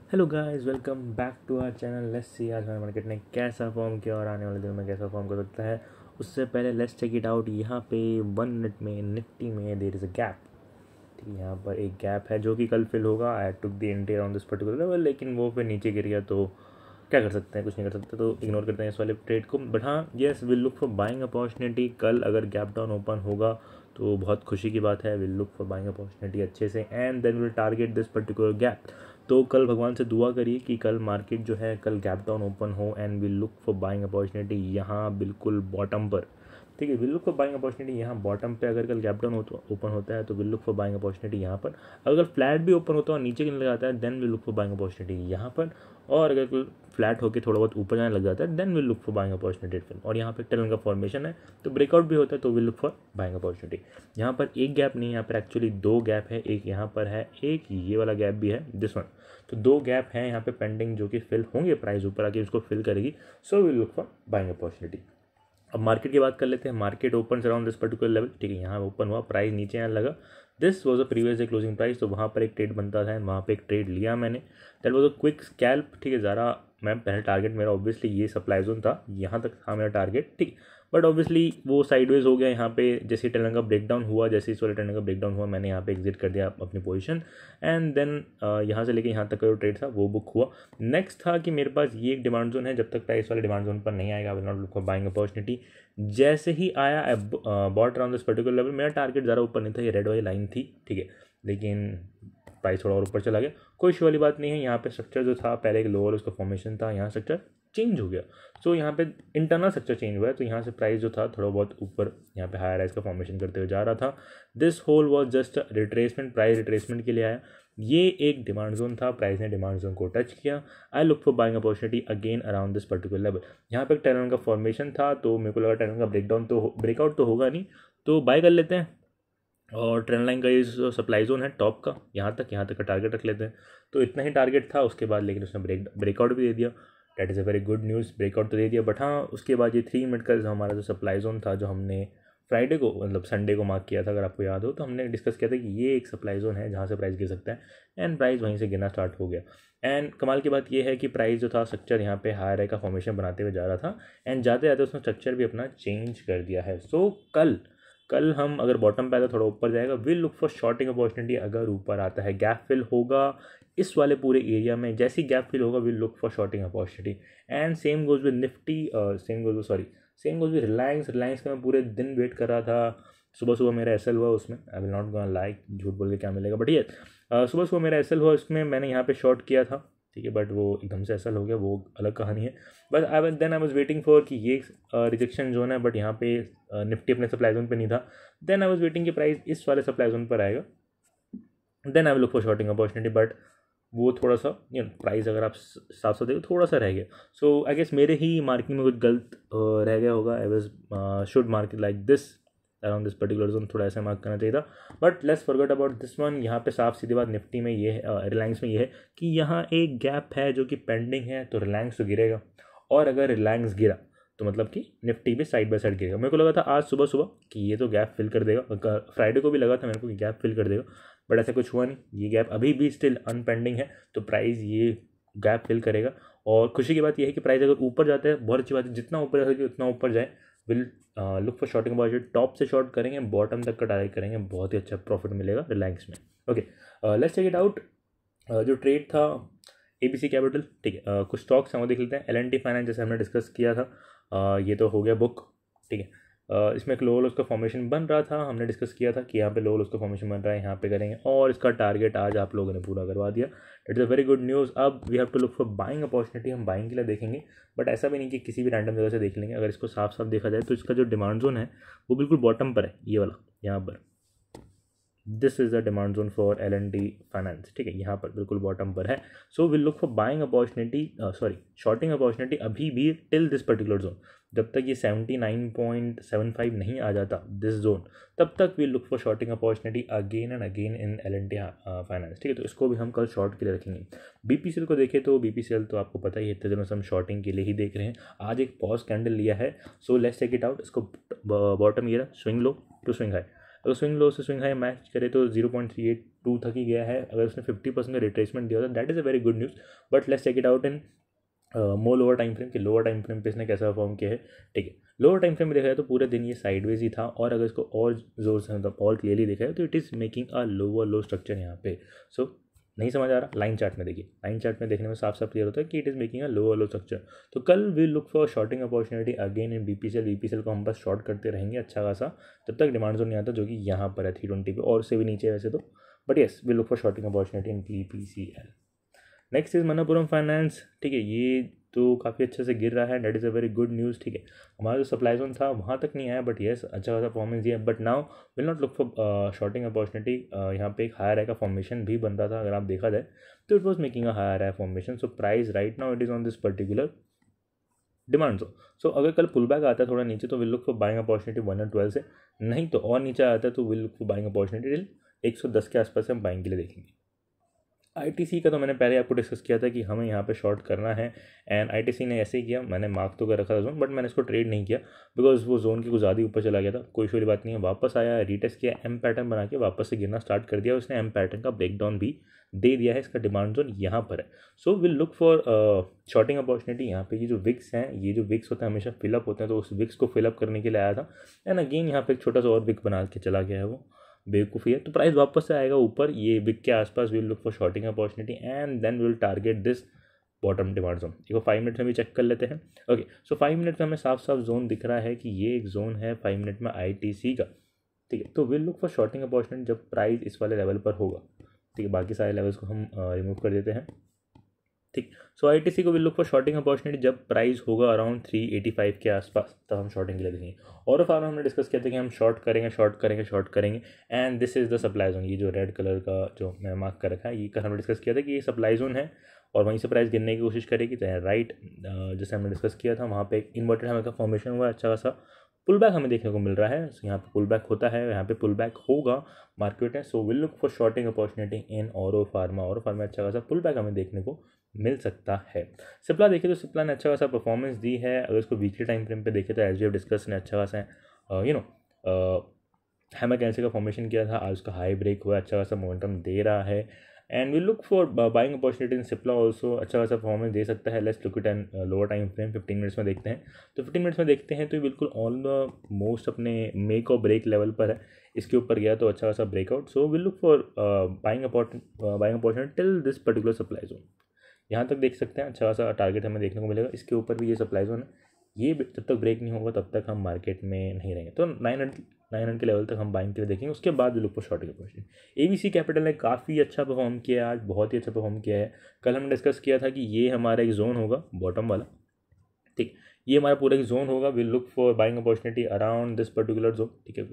Hello guys, welcome back to our channel. Let's see आज हमारे market ने कैसा फॉर्म किया और आने वाले दिनों में कैसा फॉर्म कर सकता है। उससे पहले लेट्स चेक इट आउट। यहाँ पे 1 मिनट में निफ्टी में देयर इज़ अ गैप। ठीक है, यहाँ पर एक गैप है जो कि कल फिल होगा। I took the entry on this particular level, लेकिन वो फिर नीचे गिर गया तो क्या कर सकते हैं, कुछ नहीं कर सकते, तो इग्नोर करते हैं इस वाले ट्रेड को। बट हाँ, yes, will look for buying opportunity. कल अगर गैप डाउन ओपन होगा तो बहुत खुशी की बात है। Will look for buying opportunity अच्छे से and then will target this particular gap. तो कल भगवान से दुआ करिए कि कल मार्केट जो है कल गैप डाउन ओपन हो and will look for buying opportunity यहाँ बिल्कुल बॉटम पर। ठीक है, will look for buying opportunity यहाँ बॉटम पे। अगर कल गैप डाउन ओपन होता है तो will look for buying opportunity यहाँ पर। अगर फ्लैट भी ओपन होता है और नीचे गिरने लग जाता है then will look for buying opportunity यहाँ पर। और अगर कल फ्लैट होकर थोड़ा बहुत ऊपर जाने लग जाता है then will look for buying opportunity film. और यहाँ पर टनल का फॉर्मेशन है तो ब्रेकआउट भी होता है तो will look for buying opportunity. यहाँ पर एक गैप नहीं, यहाँ पर एक्चुअली दो गैप है। एक यहाँ पर है, एक ये वाला गैप भी है, दिस वन। तो दो गैप हैं यहाँ पे पेंडिंग जो कि फिल होंगे, प्राइस ऊपर आके उसको फिल करेगी। सो will look for buying opportunity. अब मार्केट की बात कर लेते हैं। Market open around this particular level. ठीक है, यहाँ ओपन हुआ, प्राइस नीचे आने लगा। This was a previous day closing price, तो वहाँ पर एक ट्रेड बनता था, वहाँ पे एक ट्रेड लिया मैंने। That was a quick scalp. ठीक है, ज़रा मैं पहले टारगेट मेरा ऑब्वियसली ये सप्लाई जोन था, यहाँ तक था मेरा टारगेट। ठीक, बट ऑब्वियसली वो साइडवेज हो गया। यहाँ पे जैसे टनल का ब्रेकडाउन हुआ, जैसे इस वाले टनल का ब्रेकडाउन हुआ, मैंने यहाँ पे एग्जिट कर दिया अपनी पोजीशन एंड देन यहाँ से लेके यहाँ तक का जो ट्रेड था वो बुक हुआ। नेक्स्ट था कि मेरे पास ये एक डिमांड जोन है, जब तक प्राइस वाले डिमांड जोन पर नहीं आएगा will not look for buying opportunity. जैसे ही आया bought around this particular level, मेरा टारगेट ज़रा ऊपर नहीं था, ये रेड वाली लाइन थी। ठीक है, लेकिन प्राइस थोड़ा और ऊपर चला गया, कोई इशू वाली बात नहीं है। यहाँ पे स्ट्रक्चर जो था, पहले एक लोअर उसका फॉर्मेशन था, यहाँ स्ट्रक्चर चेंज हो गया। सो यहाँ पे इंटरनल स्ट्रक्चर चेंज हुआ है, तो यहाँ से प्राइस जो था थोड़ा बहुत ऊपर यहाँ पे हायर राइज का फॉर्मेशन करते हुए जा रहा था। This whole was just retracement, price retracement के लिए आया। ये एक डिमांड जोन था, प्राइस ने डिमांड जोन को टच किया। I look for buying opportunity again around this particular level. यहाँ पे एक टर्न का फॉर्मेशन था, तो मेरे को लगा टर्न का ब्रेकआउट तो होगा नहीं, तो बाय कर लेते हैं। और ट्रेंड लाइन का ये जो सप्लाई जोन है टॉप का, यहाँ तक का टारगेट रख लेते हैं। तो इतना ही टारगेट था उसके बाद, लेकिन उसने ब्रेकआउट भी दे दिया। That is a very good news, breakout तो दे दिया। बट हाँ, उसके बाद ये 3 मिनट का जो हमारा जो सप्लाई जोन था, जो हमने फ्राइडे को मतलब संडे को मार्क किया था, अगर आपको याद हो, तो हमने डिस्कस किया था कि ये एक सप्लाई जोन है जहाँ से प्राइस गिर सकता है एंड प्राइस वहीं से गिरना स्टार्ट हो गया। एंड कमाल की बात यह है कि प्राइस जो था स्ट्रक्चर यहाँ पे हायर का फॉर्मेशन बनाते हुए जा रहा था एंड जाते जाते उसने स्ट्रक्चर भी अपना चेंज कर दिया है। सो कल हम अगर बॉटम पे आता थोड़ा ऊपर जाएगा, will look for shorting opportunity. अगर ऊपर आता है, गैप फिल होगा इस वाले पूरे एरिया में, जैसी गैप फिल होगा will look for shorting opportunity. And same goes with Nifty, same goes with Reliance का मैं पूरे दिन वेट कर रहा था। सुबह सुबह मेरा एसएल हुआ उसमें, I will not gonna like, झूठ बोल के क्या मिलेगा, बट ये सुबह सुबह मेरा एसएल हुआ उसमें, मैंने यहाँ पे शॉर्ट किया था। ठीक है, बट वो एकदम से एसएल हो गया, वो अलग कहानी है। But I was waiting for कि ये रिजेक्शन जोन है, बट यहाँ पे निफ्टी अपने सप्लाई जोन पे नहीं था। देन आई वाज वेटिंग कि प्राइस इस वाले सप्लाई जोन पर आएगा, then I will look for shorting opportunity. But वो थोड़ा सा प्राइस अगर आप साफ साफ देखो थोड़ा सा रह गया। सो आई गेस मेरे ही मार्किंग में कुछ गलत रह गया होगा। I was should mark like this around this particular zone, थोड़ा ऐसा मार्क करना चाहिए था। But let's forget about this one. यहाँ पे साफ सीधी बात निफ्टी में ये है, रिलायंस में ये है कि यहाँ एक गैप है जो कि पेंडिंग है, तो रिलायंस तो गिरेगा। और अगर रिलायंस गिरा तो मतलब कि निफ्टी भी साइड बाय साइड गिरेगा। मेरे को लगा था आज सुबह सुबह कि ये तो गैप फिल कर देगा, फ्राइडे को भी लगा था मेरे को कि गैप फिल कर देगा, बट ऐसा कुछ हुआ नहीं। ये गैप अभी भी स्टिल अनपेंडिंग है, तो प्राइस ये गैप फिल करेगा। और खुशी की बात यह है कि प्राइस अगर ऊपर जाता है, बहुत अच्छी बात है, जितना ऊपर जा सके उतना ऊपर जाए। Will look for shorting opportunity. Top से शॉर्ट करेंगे, बॉटम तक का टारगेट करेंगे, बहुत ही अच्छा प्रॉफिट मिलेगा रिलायंस में। Okay, let's check it out. जो ट्रेड था एबीसी कैपिटल, ठीक है, कुछ स्टॉक्स हम देख लेते हैं। एल एंड टी फाइनेंस जैसे हमने डिस्कस किया था, ये तो हो गया बुक। ठीक है, इसमें एक लोअर उसका फॉर्मेशन बन रहा था, हमने डिस्कस किया था कि यहाँ पे लोअर उसका फॉर्मेशन बन रहा है, यहाँ पे करेंगे और इसका टारगेट आज आप लोगों ने पूरा करवा दिया। It's a very good news. अब we have to look for buying opportunity, हम बाइंग के लिए देखेंगे, बट ऐसा भी नहीं कि किसी भी रैंडम जगह से देख लेंगे। अगर इसको साफ साफ देखा जाए तो इसका जो डिमांड जोन है वो बिल्कुल बॉटम पर है, ये वाला यहाँ पर। This is the demand zone for L and D Finance. ठीक है, यहाँ पर बिल्कुल बॉटम पर है। So will look for buying opportunity, shorting opportunity अभी भी टिल दिस पर्टिकुलर जोन। जब तक ये 79.75 नहीं आ जाता दिस जोन, तब तक will look for shorting opportunity again and again in L and D Finance. ठीक है, तो इसको भी हम कल शॉर्ट के लिए रखेंगे। बीपीसीएल को देखें तो बीपीसीएल तो आपको पता ही है, इतने दिनों से हम शॉर्टिंग के लिए ही देख रहे हैं। आज एक पॉज कैंडल लिया है, so let's take it out. इसको बॉटम ये रहा, swing low to swing high. अगर स्विंग लो से स्विंग हाई मैच करे तो 0.382 तक ही गया है। अगर उसने 50% का रिट्रेसमेंट दिया होता that is a very good news. But let's check it out in more lower time frame कि लोअर टाइम फ्रेम पे इसने कैसा परफॉर्म किया है। ठीक है, लोअर टाइम फ्रेम में देखा जाए तो पूरे दिन ये साइडवेज ही था, और अगर इसको और जोर से मतलब और क्लियरली देखा जाए तो it is making a lower low structure यहाँ पे। सो नहीं समझ आ रहा, लाइन चार्ट में देखिए, लाइन चार्ट में देखने में साफ साफ क्लियर होता है कि it is making a lower low structure. तो कल we look for shorting opportunity again in BPCL को हम बस शॉर्ट करते रहेंगे अच्छा खासा जब तक डिमांड जोन नहीं आता, जो कि यहाँ पर है 320 पे और से भी नीचे वैसे तो, but yes we look for shorting opportunity in BPCL. Next is Manappuram Finance. ठीक है, ये तो काफ़ी अच्छे से गिर रहा है, that is a very good news. ठीक है, हमारा जो सप्लाई जोन था वहाँ तक नहीं आया, बट येस अच्छा खासा परफॉर्मेंस दिया, but now will not look for shorting opportunity. यहाँ पे एक हायर आई का फॉर्मेशन भी बन रहा था, अगर आप देखा जाए तो it was making a higher high formation. So price right now it is on this particular demand zone. So अगर कल पुल बैक आता है थोड़ा नीचे तो will look for buying opportunity 112 से, नहीं तो और नीचे आता है तो will look for buying opportunity till 110 के आसपास हम बाइंग के लिए देखेंगे। आईटीसी का तो मैंने पहले आपको डिस्कस किया था कि हमें यहाँ पे शॉर्ट करना है, एंड आईटीसी ने ऐसे ही किया। मैंने मार्क तो कर रखा था जोन, बट मैंने इसको ट्रेड नहीं किया बिकॉज वो जोन की कुछ ज़्यादा ऊपर चला गया था। कोई वाली बात नहीं है, वापस आया, रीटेस्ट किया, एम पैटर्न बना के वापस से गिरना स्टार्ट कर दिया। उसने एम पैटर्न का ब्रेकडाउन भी दे दिया है, इसका डिमांड जोन यहाँ पर है। So will look for shorting opportunity यहाँ पे। ये जो विक्स हैं, ये जो विक्स होते हैं हमेशा फिलअप होते हैं, तो उस विक्स को फिलअप करने के लिए आया था, एंड अगेन यहाँ पे एक छोटा सा और विक बना के चला गया है, वो बेवकूफ़ी है। तो प्राइस वापस से आएगा ऊपर, ये बिग के आसपास। Will look for shorting opportunity and then will target this bottom demand zone. एक 5 मिनट में भी चेक कर लेते हैं। ओके, सो 5 मिनट में हमें साफ साफ जोन दिख रहा है कि ये एक जोन है 5 मिनट में आईटीसी का। ठीक है, तो will look for shorting opportunity जब प्राइस इस वाले लेवल पर होगा। ठीक है, बाकी सारे लेवल्स को हम रिमूव कर देते हैं। ठीक, सो आईटीसी को will look for shorting opportunity जब प्राइस होगा अराउंड 385 के आसपास, तब हम शॉर्टिंग के लिए देखेंगे। और फार्म हमने डिस्कस किया था कि हम शॉर्ट करेंगे शॉर्ट करेंगे शॉर्ट करेंगे, and this is the supply zone. ये जो रेड कलर का जो मैं मार्क कर रखा है, ये कल हमने डिस्कस किया था कि ये सप्लाई जोन है और वहीं से प्राइस गिरने की कोशिश करेगी। तो राइट, जैसे हमने डिस्कस किया था, वहाँ पे एक इन्वर्टेड हमें का फॉर्मेशन हुआ, अच्छा खासा पुल बैक हमें देखने को मिल रहा है। यहाँ पे पुल बैक होता है, यहाँ पे पुल बैक होगा मार्केट में। So will look for shorting opportunity in Auro pharma अच्छा खासा पुल बैक हमें देखने को मिल सकता है। सिप्ला देखिए तो सिप्ला ने अच्छा खासा परफॉर्मेंस दी है। अगर इसको वीकली टाइम फ्रेम पे देखे तो एस डिस्कस ने अच्छा खासा हैमर कैंसिल का फॉर्मेशन किया था, आज उसका हाई ब्रेक हुआ, अच्छा खासा मोमेंटम दे रहा है, and we look for buying opportunity in Cipla also. अच्छा खासा परफॉर्मेंस दे सकता है। Let's look it and lower time frame 15 minutes में देखते हैं। तो 15 मिनट्स में देखते हैं तो ये बिल्कुल ऑन द मोस्ट अपने मेक और ब्रेक लेवल पर है। इसके ऊपर गया तो अच्छा खासा breakout. So will look for buying opportunity till this particular supply zone. यहाँ तक देख सकते हैं, अच्छा खासा टारगेट हमें देखने को मिलेगा। इसके ऊपर भी ये सप्लाई जोन है, ये जब तक ब्रेक नहीं होगा तब तक हम मार्केट में नहीं रहेंगे। तो 900 के लेवल तक हम बाइंग के लिए देखेंगे, उसके बाद look for shorting opportunity. ABC Capital ने काफ़ी अच्छा परफॉर्म किया है आज, बहुत ही अच्छा परफॉर्म किया है। कल हमने डिस्कस किया था कि ये हमारा एक जोन होगा बॉटम वाला। ठीक, ये हमारा पूरा एक जोन होगा। Will look for buying opportunity around this particular zone. ठीक है,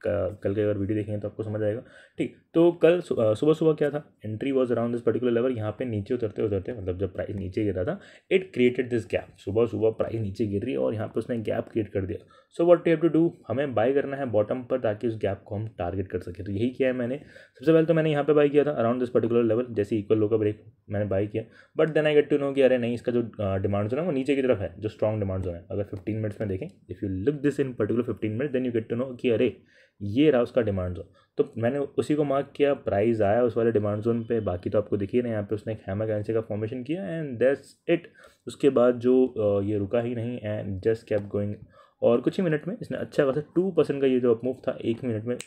कल के अगर वीडियो देखेंगे तो आपको समझ आएगा। ठीक, तो कल सुबह सुबह क्या था, entry was around this particular level. यहाँ पे नीचे उतरते उतरते मतलब जब प्राइस नीचे गिर रहा था, इट क्रिएटेड दिस गैप। सुबह सुबह प्राइस नीचे गिर रही है और यहाँ पे उसने गैप क्रिएट कर दिया। So what you have to do, हमें बाय करना है बॉटम पर ताकि उस गैप को हम टारगेट कर सके। तो यही किया है मैंने। सबसे पहले तो मैंने यहाँ पे बाय किया था अराउंड दिस पर्टिकुलर लेवल, जैसे इक्वल लो का ब्रेक मैंने बाय किया। But then I get to know कि अरे नहीं, इसका जो डिमांड जोन है वो नीचे की तरफ है, जो स्ट्रॉन्ग डिमांड जोन है। अगर 15 मिनट्स में देखें, if you look this in particular 15 minute, then you get to know कि अरे ये रहा उसका डिमांड जोन। तो मैंने उसी को मार्क किया, प्राइस आया उस वाले डिमांड जोन पे। बाकी तो आपको दिखिए ना, यहाँ पे उसने एक हैमर कैंसिल का फॉर्मेशन किया एंड दैट्स इट। उसके बाद जो ये रुका ही नहीं एंड जस्ट केप्ट गोइंग, और कुछ ही मिनट में इसने अच्छा खासा 2% का ये जो अपमूव था, 1 मिनट में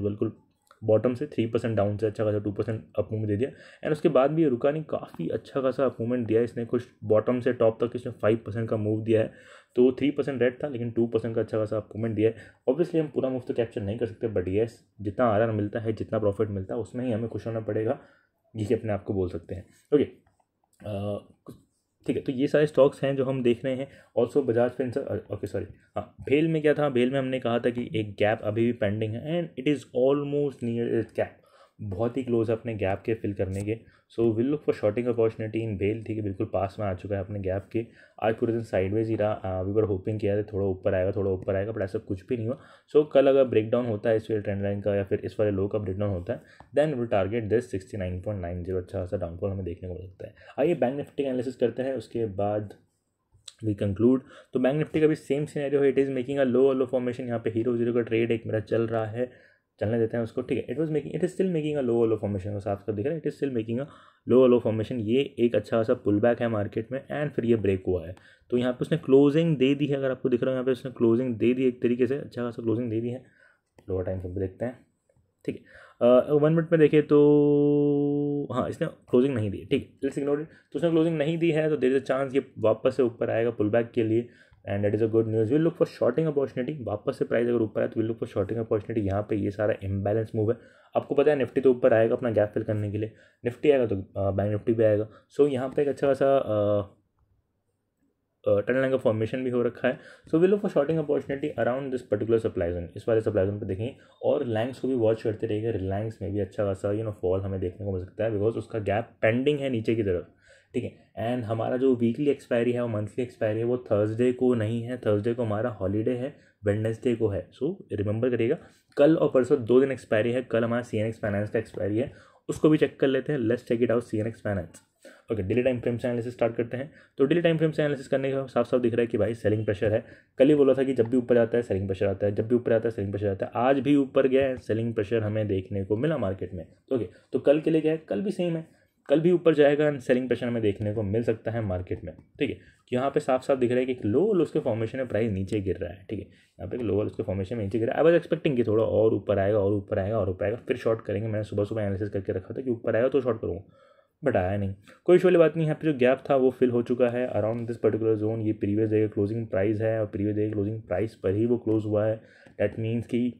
बिल्कुल बॉटम से 3% डाउन से अच्छा खासा 2% अप मूवमेंट दे दिया। एंड उसके बाद भी ये रुका नहीं, काफ़ी अच्छा खासा अप मूवमेंट दिया इसने। कुछ बॉटम से टॉप तक इसने 5% का मूव दिया है। तो 3% रेड था लेकिन 2% का अच्छा खासा अप मूवमेंट दिया है। ऑब्वियसली हम पूरा मूव तो कैप्चर नहीं कर सकते, बट येस जितना आर मिलता है, जितना प्रॉफिट मिलता है, उसमें ही हमें खुश होना पड़ेगा, ये अपने आप को बोल सकते हैं। ओके, ठीक है, तो ये सारे स्टॉक्स हैं जो हम देख रहे हैं। Also Bajaj Finserv, okay sorry, हाँ भेल में क्या था, भेल में हमने कहा था कि एक गैप अभी भी पेंडिंग है and it is almost near it gap, बहुत ही क्लोज है अपने गैप के फिल करने के। So will look for shorting opportunity in भेल। ठीक है, बिल्कुल पास में आ चुका है अपने गैप के। आज पूरे दिन साइडवेज ही रहा। वी वर होपिंग किया था थोड़ा ऊपर आएगा थोड़ा ऊपर आएगा, बट ऐसा कुछ भी नहीं हुआ। सो कल अगर ब्रेकडाउन होता है इस वाले ट्रेंड लाइन का या फिर इस वाले लो का ब्रेकडाउन होता है, देन विल टारगेट दिस 69.90। अच्छा खासा डाउनफॉल हमें देखने को मिल सकता है। आइए बैंक निफ्टी का एनालिसिस करते हैं, उसके बाद वी कंक्लूड। तो बैंक निफ्टी का भी सेम सिनेरियो है, it is making a low formation. यहाँ पे हीरो जीरो का ट्रेड एक मेरा चल रहा है। चलने देते हैं उसको, ठीक है। It is still making a low formation, साफ कर दिख रहा है, it is still making a low formation. ये एक अच्छा खासा पुल बैक है मार्केट में एंड फिर ये ब्रेक हुआ है। तो यहाँ पे उसने क्लोजिंग दे दी है, अगर आपको दिख रहा है यहाँ पे उसने क्लोजिंग दे दी एक तरीके से, अच्छा खासा क्लोजिंग दे दी है। लोअर टाइम फ्रेम पे देखते हैं, ठीक है। 1 मिनट में देखें तो हाँ इसने क्लोजिंग नहीं दी, ठीक है, लेट्स इग्नोर इट। तो उसने क्लोजिंग नहीं दी है तो देयर इज अ चांस ये वापस से ऊपर आएगा पुल बैक के लिए, and that is a good news. Will look for shorting opportunity, वापस से प्राइस अगर ऊपर आए तो will look for shorting opportunity. यहाँ पे ये सारा इम्बैलेंस मूव है, आपको पता है निफ्टी तो ऊपर आएगा अपना गैप फिल करने के लिए, निफ्टी आएगा तो बैंक निफ्टी भी आएगा। सो यहाँ पे एक अच्छा खासा टर्न लाइन का फॉर्मेशन भी हो रखा है। So will look for shorting opportunity around this particular supply zone, इस वाले सप्लाई जोन पे देखेंगे। और रिलायंस को भी वॉच करते रहिएगा, रिलायंस में भी अच्छा खासा फॉल हमें देखने को मिल सकता है, बिकॉज उसका गैप पेंडिंग है नीचे की तरफ, ठीक है। एंड हमारा जो वीकली एक्सपायरी है और मंथली एक्सपायरी है वो थर्सडे को नहीं है, थर्सडे को हमारा हॉलीडे है, वेडनेसडे को है। सो रिमेंबर करिएगा, कल और परसों 2 दिन एक्सपायरी है। कल हमारा CNX फाइनेंस का एक्सपायरी है, उसको भी चेक कर लेते हैं। Let's check it out CNX finance. ओके, डेली टाइम फ्रेम से एनालिसिस स्टार्ट करते हैं। तो डेली टाइम फ्रेम से एनालिसिस करने का साफ साफ दिख रहा है कि भाई सेलिंग प्रेशर है। कल ही बोला था कि जब भी ऊपर आता है सेलिंग प्रेशर आता है, जब भी ऊपर आता है सेलिंग प्रेशर आता है। आज भी ऊपर गया है, सेलिंग प्रेशर हमें देखने को मिला मार्केट में। ओके, तो कल के लिए क्या है, कल भी सेम है, कल भी ऊपर जाएगा एंड सेलिंग प्रेशर हमें देखने को मिल सकता है मार्केट में, ठीक है। यहाँ पे साफ साफ दिख रहा है कि एक लो उसके फॉर्मेशन में प्राइस नीचे गिर रहा है, ठीक है। यहाँ पे लोअर उसके फॉर्मेशन में नीचे गिर रहा है। आई वाज एक्सपेक्टिंग कि थोड़ा और ऊपर आएगा और ऊपर आएगा और ऊपर आएगा, फिर शॉर्ट करेंगे। मैंने सुबह सुबह एनालिसिस करके रखा था कि ऊपर आएगा तो शॉर्ट करूँगा, बट आया नहीं। कोई इशू वाली बात नहीं, यहाँ पे जो गैप था वो फिल हो चुका है अराउंड दिस पर्टिकुलर जोन। ये प्रीवियस डे का क्लोजिंग प्राइस है और प्रीवियस डे क्लोजिंग प्राइस पर ही वो क्लोज हुआ है। दैट मीन्स कि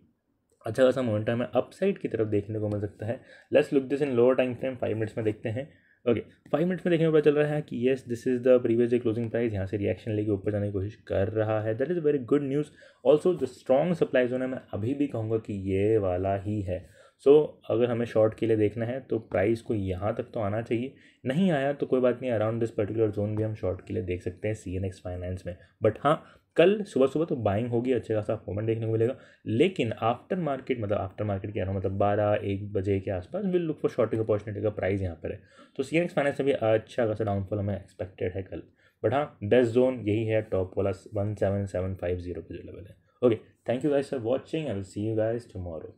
अच्छा खासा मोमेंटम है अपसाइड की तरफ देखने को मिल सकता है। Let's look this in lower time frame, 5 minutes में देखते हैं। ओके, 5 मिनट्स में देखने में पता चल रहा है कि yes this is the previous day closing price, यहाँ से रिएक्शन लेके ऊपर जाने की कोशिश कर रहा है। That is very good news. Also जो स्ट्रॉन्ग सप्लाई जोन है मैं अभी भी कहूँगा कि ये वाला ही है। सो अगर हमें शॉर्ट के लिए देखना है तो प्राइस को यहाँ तक तो आना चाहिए, नहीं आया तो कोई बात नहीं, अराउंड दिस पर्टिकुलर जोन भी हम शॉर्ट के लिए देख सकते हैं CNX फाइनेंस में। बट हाँ, कल सुबह सुबह तो बाइंग होगी, अच्छे खासा मूवमेंट देखने को मिलेगा। लेकिन आफ्टर मार्केट कह रहा हूँ मतलब 12-1 बजे के आसपास will look for shorting opportunity का प्राइस यहाँ पर है। तो CNX फाइनेंस में भी अच्छा खासा डाउनफॉल हमें एक्सपेक्टेड है कल। बट हाँ, बेस्ट जोन यही है, टॉप वाला 17750 का जो लेवल है। Okay, thank you guys for watching, I will see you guys tomorrow.